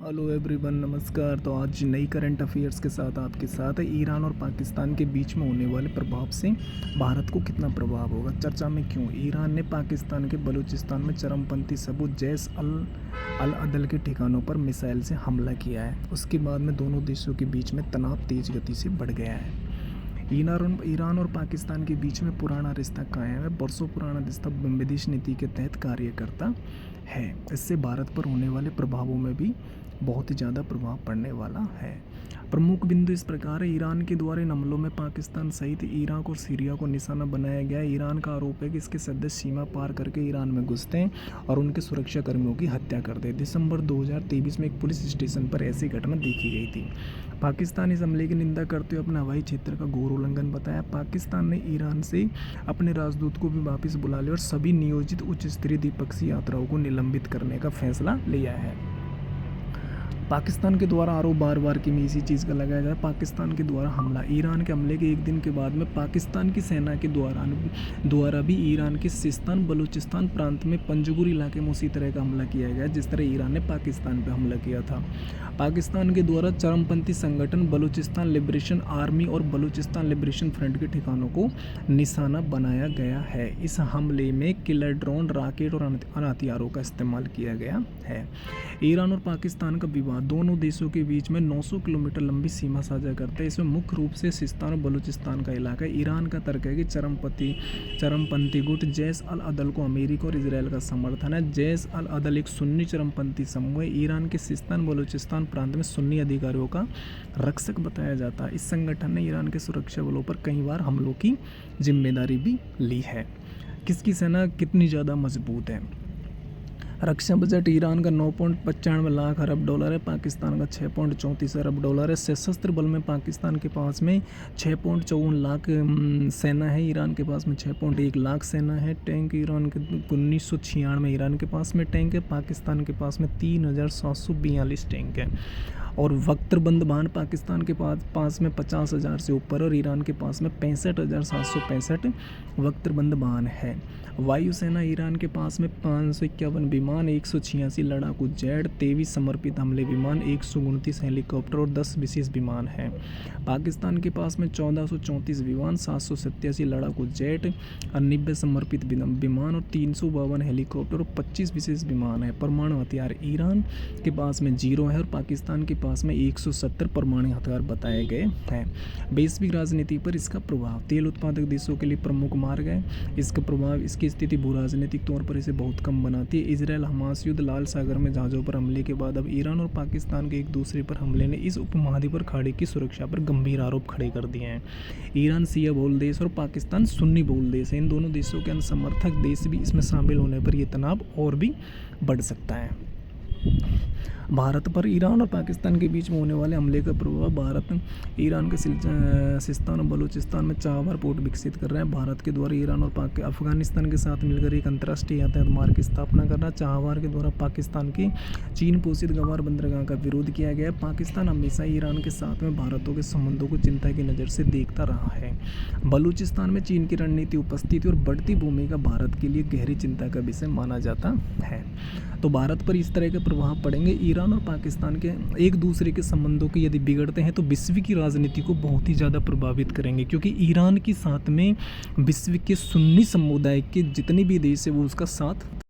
Hello everyone, नमस्कार। तो आज नई करंट अफेयर्स के साथ आपके साथ है। ईरान और पाकिस्तान के बीच में होने वाले प्रभाव से भारत को कितना प्रभाव होगा, चर्चा में क्यों। ईरान ने पाकिस्तान के बलूचिस्तान में चरमपंथी सबूत जैश अल अदल के ठिकानों पर मिसाइल से हमला किया है। उसके बाद में दोनों देशों के बीच में तनाव तेज गति से बढ़ गया है। ईरान और पाकिस्तान के बीच में पुराना रिश्ता कायम है। बरसों पुराना रिश्ता विदेश नीति के तहत कार्य करता है। इससे भारत पर होने वाले प्रभावों में भी बहुत ही ज़्यादा प्रभाव पड़ने वाला है। प्रमुख बिंदु इस प्रकार है। ईरान के द्वारा इन हमलों में पाकिस्तान सहित इराक और सीरिया को निशाना बनाया गया है। ईरान का आरोप है कि इसके सदस्य सीमा पार करके ईरान में घुसते हैं और उनके सुरक्षा कर्मियों की हत्या करते हैं। दिसंबर 2023 में एक पुलिस स्टेशन पर ऐसी घटना देखी गई थी। पाकिस्तान इस हमले की निंदा करते हुए अपने हवाई क्षेत्र का घोर उल्लंघन बताया। पाकिस्तान ने ईरान से अपने राजदूत को भी वापस बुला लिया और सभी नियोजित उच्च स्तरीय द्विपक्षीय यात्राओं को निलंबित करने का फैसला लिया है। पाकिस्तान के द्वारा आरोप बार बार कि इसी चीज़ का लगाया जाए। पाकिस्तान के द्वारा हमला। ईरान के हमले के एक दिन के बाद में पाकिस्तान की सेना के द्वारा भी ईरान के सिस्तान बलूचिस्तान प्रांत में पंजगुर इलाके में उसी तरह का हमला किया गया जिस तरह ईरान ने पाकिस्तान पर हमला किया था। पाकिस्तान के द्वारा चरमपंथी संगठन बलूचिस्तान लिबरेशन आर्मी और बलूचिस्तान लिबरेशन फ्रंट के ठिकानों को निशाना बनाया गया है। इस हमले में किलर ड्रोन, रॉकेट और अन्य हथियारों का इस्तेमाल किया गया है। ईरान और पाकिस्तान का विवाद। दोनों देशों के बीच में 900 किलोमीटर लंबी सीमा साझा करते हैं। इसमें मुख्य रूप से सिस्तान और बलूचिस्तान का इलाका है। ईरान का तर्क है कि चरमपंथी गुट जैश अल अदल को अमेरिका और इजरायल का समर्थन है। जैश अल अदल एक सुन्नी चरमपंथी समूह है। ईरान के सिस्तान बलूचिस्तान प्रांत में सुन्नी अधिकारियों का रक्षक बताया जाता है। इस संगठन ने ईरान के सुरक्षा बलों पर कई बार हमलों की जिम्मेदारी भी ली है। किसकी सेना कितनी ज़्यादा मजबूत है। रक्षा बजट ईरान का 9.95 लाख अरब डॉलर है। पाकिस्तान का 6.34 अरब डॉलर है। सशस्त्र बल में पाकिस्तान के पास में 6.54 लाख सेना है। ईरान के पास में 6.1 लाख सेना है। टैंक ईरान के 1996 में ईरान के पास में टैंक है। पाकिस्तान के पास में 3742 टैंक है। और वक्तबंद बाहन पाकिस्तान के पास में 50,000 से ऊपर और ईरान के पास में 65,765 वक्तबंद बाहन है। वायुसेना ईरान के पास में 551 विमान, 186 लड़ाकू जेट, 23 समर्पित हमले विमान, 129 हेलीकॉप्टर और 10 विशेष विमान हैं। पाकिस्तान के पास में 1434 विमान, 787 लड़ाकू जेट, 90 समर्पित विमान और 352 हेलीकॉप्टर और 25 विशेष विमान है। परमाणु हथियार ईरान के पास में 0 है और पाकिस्तान के पास में 170 परमाणु हथियार बताए गए हैं। वैश्विक राजनीति पर इसका प्रभाव। तेल उत्पादक देशों के लिए प्रमुख मार्ग है। इसका प्रभाव, इसकी स्थिति भू राजनीतिक तौर पर इसे बहुत कम बनाती है। इजरायल हमास युद्ध, लाल सागर में जहाज़ों पर हमले के बाद अब ईरान और पाकिस्तान के एक दूसरे पर हमले ने इस उपमहाद्वीप खाड़ी की सुरक्षा पर गंभीर आरोप खड़े कर दिए हैं। ईरान शिया बहुल देश और पाकिस्तान सुन्नी बहुल देश है। इन दोनों देशों के समर्थक देश भी इसमें शामिल होने पर यह तनाव और भी बढ़ सकता है। भारत पर ईरान और पाकिस्तान के बीच में होने वाले हमले का प्रभाव। भारत ईरान के सिस्तान और बलूचिस्तान में चाबहार पोर्ट विकसित कर रहा है। भारत के द्वारा ईरान और अफगानिस्तान के साथ मिलकर एक अंतर्राष्ट्रीय यातायात मार्ग की स्थापना कर रहा है। चाबहार के द्वारा पाकिस्तान की चीन पोषित गवार बंदरगाह का विरोध किया गया है। पाकिस्तान हमेशा ईरान के साथ में भारतों के संबंधों को चिंता की नज़र से देखता रहा है। बलूचिस्तान में चीन की रणनीति उपस्थिति और बढ़ती भूमिका भारत के लिए गहरी चिंता का विषय माना जाता है। तो भारत पर इस तरह के प्रभाव पड़ेंगे। ईरान और पाकिस्तान के एक दूसरे के संबंधों के यदि बिगड़ते हैं तो विश्व की राजनीति को बहुत ही ज़्यादा प्रभावित करेंगे, क्योंकि ईरान के साथ में विश्व के सुन्नी समुदाय के जितने भी देश है वो उसका साथ